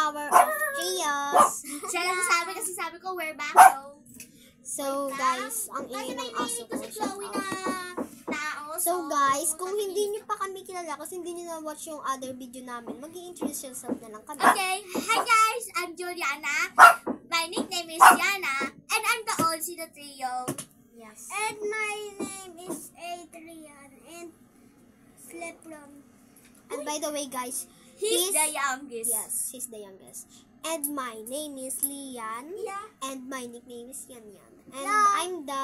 power of trios. Siya lang sabi ko, we're back. So guys, ang ingay ng aso ko. Chloe na tao. So guys, kung hindi niyo pa kami kilala, kasi hindi niyo na-watch yung other video namin, mag-i-introduce yourself na lang kami. Okay, hi guys, I'm Juliana. My nickname is Yana, and I'm the oldest in the trio. Yes. And my name is Adrian, and Slepron. And by the way guys, He's the youngest. Yes, he's the youngest. And my name is Lian. Yeah. And my nickname is Yan Yan. And Yeah. I'm the...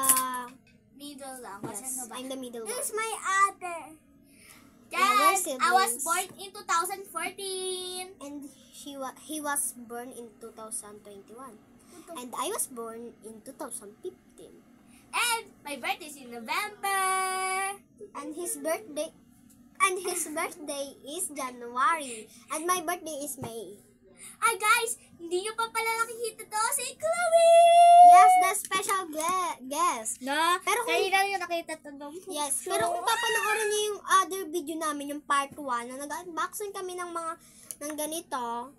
Middle lang. Yes, I'm the middle one. This is my ate. Yeah, we're Guys, I was siblings. born in 2014. And he was born in 2021. And I was born in 2015. And my birthday is in November. And his birthday is January. And my birthday is May. Ay guys, hindi nyo pa pala nakikita to si Chloe! Yes, the special guest. No, Pero kung- kanina nyo nakita to no? Yes, pero kung papanoorin niyo yung other video namin, yung part 1, na nag-unboxing kami ng mga ng ganito,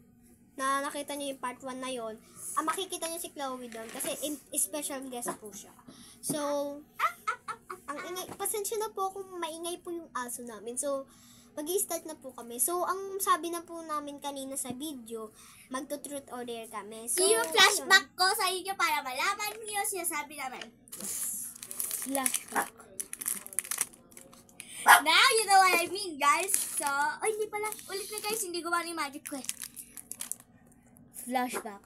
na nakita niyo yung part 1 na yon, makikita niyo si Chloe doon kasi special guest po siya. So, ang ingay, pasensya na po kung maingay po yung aso namin. So, mag-i-start na po kami. So, ang sabi na po namin kanina sa video, magto-truth or dare kami. So, yung flashback ko sa inyo para malaman niyo sinasabi namin. Flashback. Now, you know what I mean, guys. So, hindi pala. Ulit na guys, hindi gumawa ni magic ko eh. Flashback.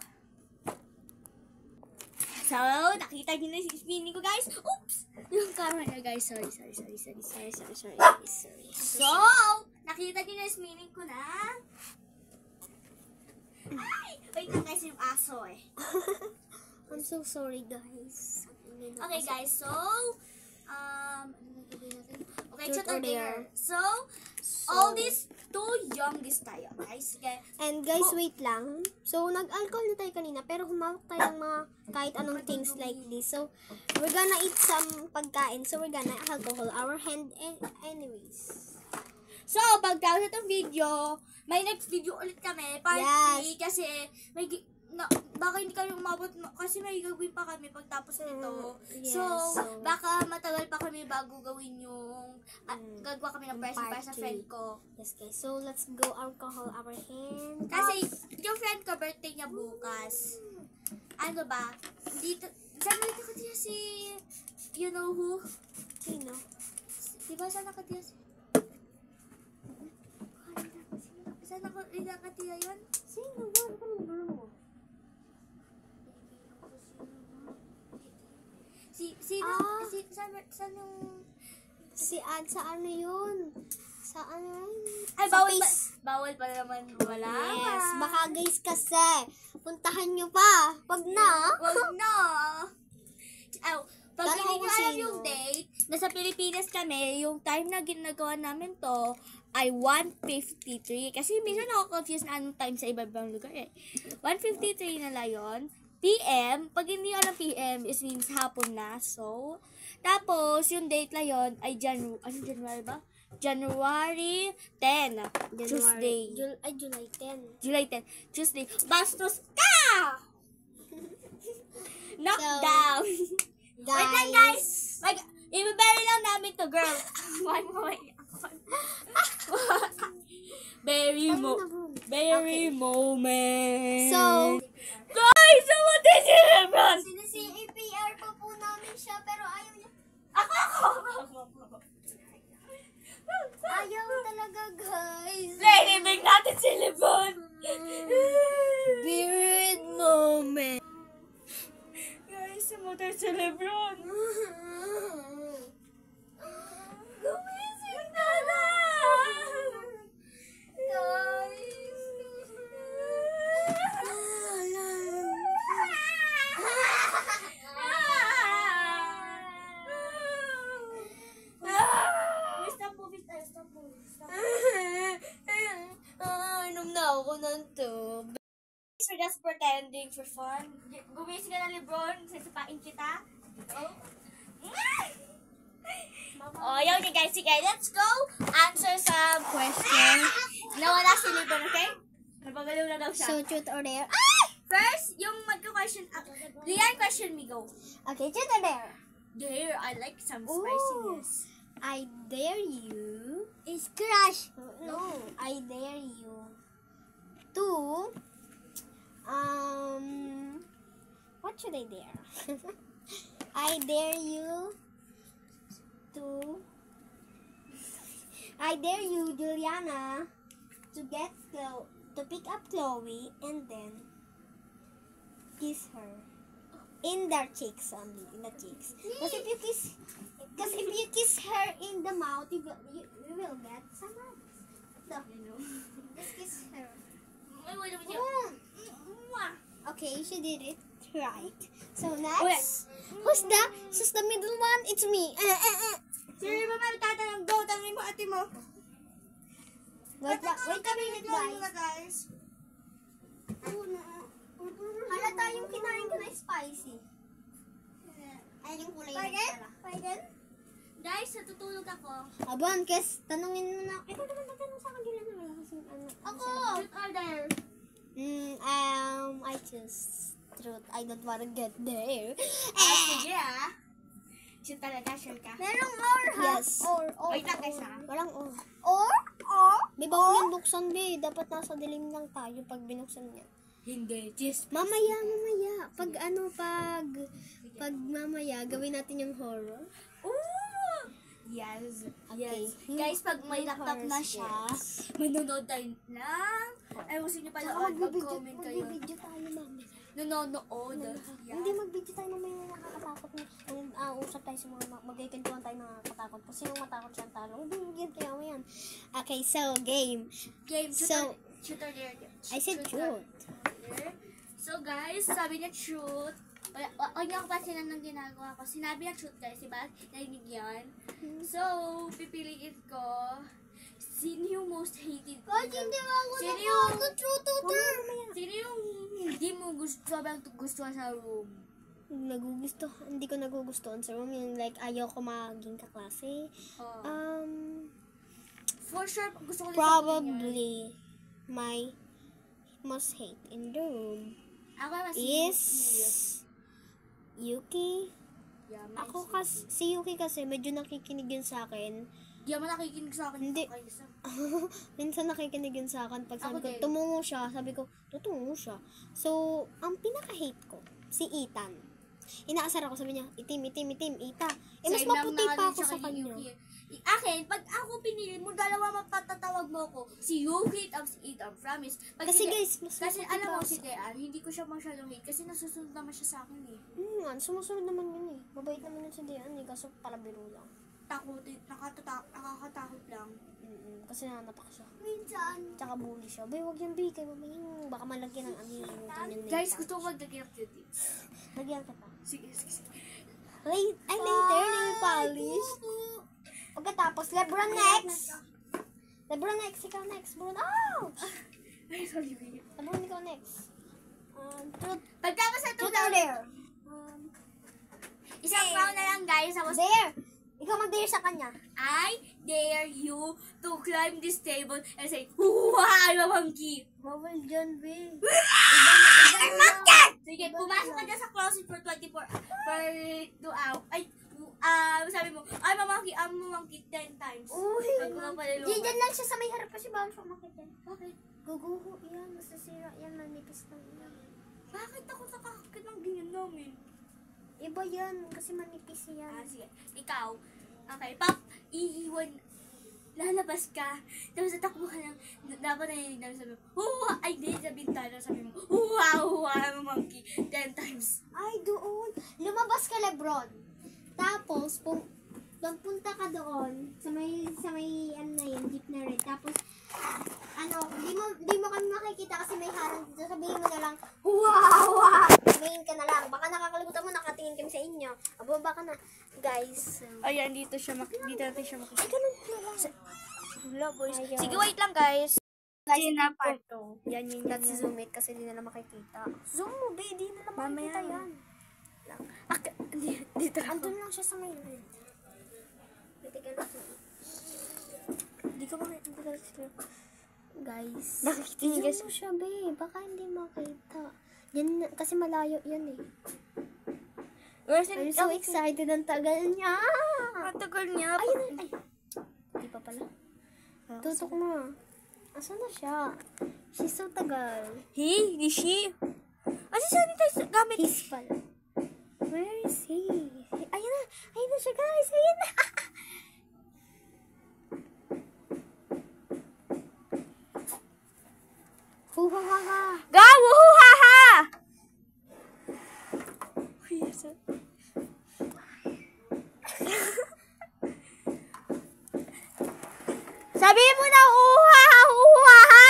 So, nakita niyo na yung spinning ko, guys. Oops! Yung camera niya, guys. Sorry. So, nakita niyo na yung spinning ko na. Ay! Wait lang guys, yung aso eh. I'm so sorry, guys. Okay, guys. So, okay, Truth truth or or dare. dare. So, all these two youngest tayo, guys. Okay. And guys, wait lang. So, nag-alcohol na tayo kanina, pero humawak tayo ng mga kahit anong things like this. So, we're gonna eat some pagkain. So, we're gonna alcohol our hand anyways. So, pagkatapos itong video, may next video ulit kami, part 3, Yes. kasi may baka hindi kami umabot, kasi may gagawin pa kami pagtapos nito. Yes, So, so- baka matagal pa kami bago gawin yung, gagawa kami ng present para sa part friend 3. ko. Yes, guys. So, let's go alcohol our hand. Kasi, yung friend ko, birthday niya bukas. Ano ba? Dito, saan nakatira si, you know who? Sino? Diba saan nakatira si? Saan nakatira yun? Sino ba? Ano mo? Saan yung... Sa ano yun? Sa ano yun? Ay, Sa bawal pa. face. Bawal pa naman. Wala. Yes. Baka guys kasi, puntahan nyo pa. Wag na. Wag na. Pag Kala hindi ko nyo alam sino. yung date, nasa Pilipinas kami, yung time na ginagawa namin to ay 1:53. Kasi minsan ako-confuse na anong time sa iba-ibang lugar eh. 1:53 na lang yun. PM, pag hindi alam PM, is means hapon na. So, tapos, yung date na yun ay January ba? January 10. Tuesday. July 10. July 10. Tuesday. Bastos ka! Knockdown. Guys. Wait lang, guys. I-bury lang namin to, girl. Very moment. So, guys, namatay si Lebron. Sinisi-APR pa po namin siya, pero ayaw niya. Ako. Ayaw talaga, guys. Nainibig natin si Lebron. Weird moment. Guys, namatay si Lebron. Gumising na lang. Guys. Stop mo. Inom na ako ng tub. We're just pretending for fun. Gumising ka na, Lebron. Sisipain kita. Oh, yun yun guys. Sige, let's go answer some questions. Nawala si Lebron, okay? Napagalaw na daw siya. So, truth or dare? First, yung magka-question. Lian, question me, go. Okay, truth or dare? There, I like some Ooh. spiciness. I dare you. It's crush. No, I dare you to what should I dare? I dare you Juliana, to pick up Chloe and then kiss her in the cheeks only, in the cheeks. Because if you kiss her in the mouth, you will get some marks. So, just kiss her. Okay, she did it right. So next, who's the middle one? It's me. Sino ba tatanong? Go, tanongin mo ate mo. Wait a minute, guys. guys. Halata yung kinain ko na spicy. Ay, yung kulay na pala. Pardon? Guys, natutulog ako. Abon, Kes, tanungin mo na. Ikaw naman tatanong sa akin, Juliana. Wala kasi Ako! Truth or dare? I choose truth. I don't wanna get there. Sige Sure talaga, sure ka? Merong or, ha? Yes. Or. Wait lang, guys, ha? Walang or. Or? Di ba walang buksan, be? Dapat nasa dilim lang tayo pag binuksan niya. Hindi, just Mamaya. Pag mamaya, gawin natin yung horror. Ooh! Yes. Okay. Yes. Guys, pag may laptop na siya, manonood tayo lang. Ayusin niyo pala mag-comment kayo. Mag-video tayo mamaya. Nanonood. Yeah. Hindi, mag-video tayo mamaya na nakakatakot na. Usap tayo sa mga magkikintuan tayo na nakakatakot. Kung sino matakot siyang talo, bigyan kaya mo yan. Okay, so, game. So, Truth or dare? I said truth. So guys, sabi niya truth. Huwag niyo ako pasinan ng ginagawa ko. Sinabi niya truth guys, diba? Narinig yan. So, pipiliin ko sino yung most hated ko. Sino yung truth or Sino yung hindi mo sobrang gusto sa room? Hindi ko nagugustuhan sa room. Yung like, ayaw ko maging kaklase. For sure, gusto ko din Probably, my most hate in the room ako mas is Yuki. Yeah, Ako si Yuki kasi medyo nakikinig yun sa akin. Di mo nakikinig sa akin. Hindi. Minsan nakikinig yun sa akin. Pag sabi ko, din. tumungo siya. Sabi ko, tutungo siya. So, ang pinaka-hate ko, si Ethan. Inaasar ako, sabi niya, itim, Ita. Mas Same lang maputi na pa din ako siya sa kay kanya. Yuki. Akin, pag ako pinili mo, dalawa mapatatawag mo ko. Si Yuki tapos Ethan, promise. Kasi guys, mas kasi maputi alam pa mo ako si sa- Dean, hindi ko siya masyadong hate kasi nasusunod naman siya sa akin eh. Sumusunod naman yun eh. Mabait naman yun si Dian eh. Kaso pala biro lang. Nakakatakot lang. Kasi nanapak siya. Minsan. Tsaka bully siya. Bay, wag yung bigay. Mamayin. Baka malagyan ng ganyan na Guys, ita. gusto ko magdagyan ng cuties. Lagyan ka pa. Sige. Later, nail polish. Pagkatapos, Lebron next. Lebron next. Ikaw next, Lebron. Ouch! Ay, sorry, babe. Lebron, ikaw next. Truth Pagtapos na ito, or dare? isang round na lang guys. Tapos, Dare! Ikaw mag-dare sa kanya. I dare you to climb this table and say, wow, mamangki. Bawal dyan, babe. Sige, pumasok ka dyan sa closet for 24 for 2 hours. Ay, sabi mo, ay, mamangki 10 times. Uy! Pag mapalilo. Diyan lang siya sa may harap kasi bawal siya makita. Bakit? Guguho yan. Masasira yan. Manipis lang yan. Bakit ako nakakakit ng ganyan namin? Iba yan. Kasi manipis yan. Sige. Ikaw. Okay, Pop, iiwan. Lalabas ka. Tapos tatakbo ka lang. Dapat narinig namin sabi mo, ay, di sa bintana sabi mo, mamangki 10 times. Ay, doon. Lumabas ka, Lebron. Tapos, punta ka doon sa may ano na yun, jeep na red. Tapos, di mo kami makikita kasi may harang dito. Sabihin mo na lang, wow! Sabihin ka na lang. Baka nakakalimutan mo, nakatingin kami sa inyo. Ababa ka na. Guys. Ayan, dito natin siya makikita. Ganun na lang. Hello, boys. Ayun. Sige, wait lang, guys. Guys, Part Yan yung that's zoom it kasi di nila makikita. Zoom mo, be. Di nila makikita Mamaya. yan. Dito Andun lang siya sa may red. Hindi ko makikita. Guys. Nakikita niyo, guys? Zoom mo siya, babe. Baka hindi makita. Yan, kasi malayo yan eh. I'm so excited. Ang tagal niya. Matagal niya. Ayun, ay. Di pa pala. Tutok na. Asan na siya? She's so tagal. He? Di she? Kasi sanitize gamit. He's pala. Where is he? Ayun na. Ayun na siya, guys. Ayun na. Huhuhaha. Ga! Wuhuhaha! Sabi mo na uhuhaha! Uhuhaha!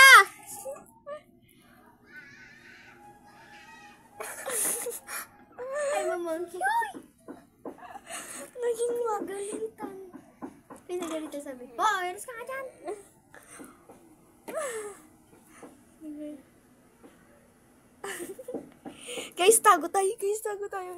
Ay, mamangki. Naging Magalitan. Pinagalitan sabi. Boys, ka nga dyan. Guys, tago tayo. Guys, tago tayo.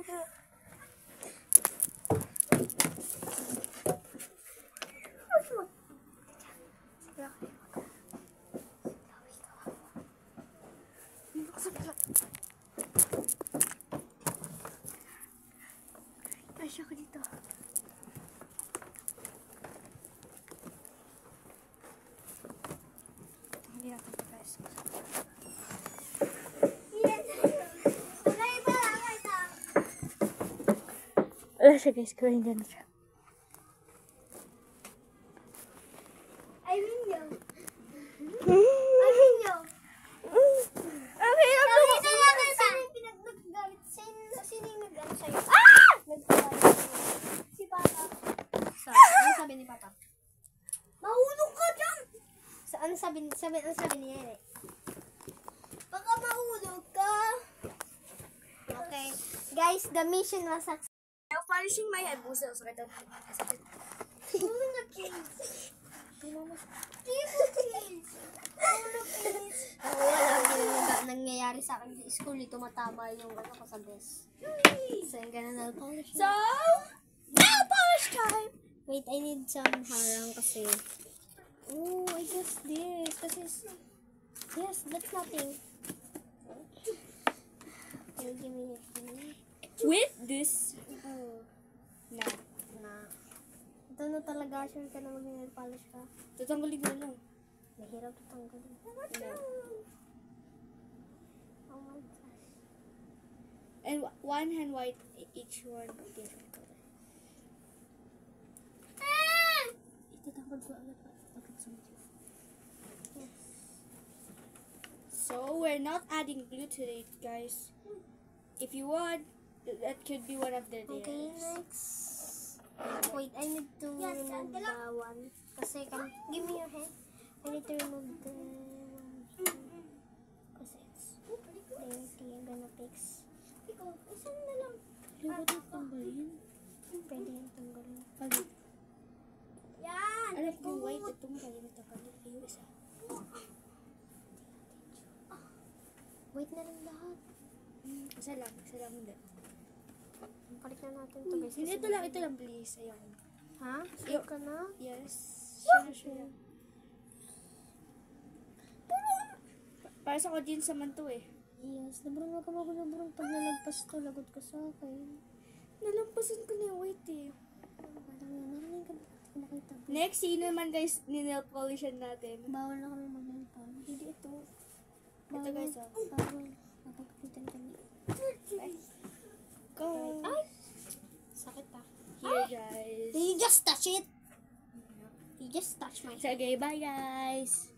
Ay, siya ka dito. Hindi natin guys. Wala siya guys. Gawin dyan siya. I mean you. I mean you. Okay, Sino yung pinag-nagalit? Sino yung nag-ano sa'yo? Ah! Nag-galit sa'yo. Si Papa. Ano sabi ni Papa? Mahulog ka dyan! Ano sabi niya eh? Baka mahulog ka. Okay. Guys, the mission was successful. I'm polishing my head. Busa, sakit ang sakit. Nangyayari sa akin sa school, tumatama yung ano ko sa desk. So, yung ganun nail polish. So, nail polish time! Wait, I need some harang kasi. Oh, I guess this. Kasi, yes, that's nothing. Okay, give me it. With this, Oh, na. Ito na talaga, sure ka na mag-nail polish ka. tatanggalin mo lang. Mahirap ito tanggalin. No. Oh my gosh. And one hand white, each one different color. Itatanggal ko agad. So, we're not adding glue to it, guys. If you want, that could be one of the layers. Okay, next. Wait, I need to remove the one. Kasi, give me your hand. I need to remove the one. Kasi it's dirty. I'm gonna fix. Ikaw, isa na lang. Pwede yung tanggalin. Pwede yung tanggalin. Pwede. Yan! Alam ko, white itong pwede na tanggalin. Yung isa. Wait na lang lahat. Isa lang hindi. Balik na natin ito, guys. Hindi, ito lang, please. Ayan. Ha? Sure ka na? Yes. Sure. Para sa audience naman to eh. Yes. Nabrang ka magulo. Pag nalagpas to, lagot ka sa akin. Nalampasan ko na yung white eh. Narinig ka na. Makita. Next, sino naman guys, ni-nail polishan natin? Bawal na kami mag-nail polish. Hindi ito. Ito guys, oh. Bawal. Napagkapitan kami. Go! Ay! Sakit ah. Here guys. You just touch it. You just touch my So, okay, bye guys!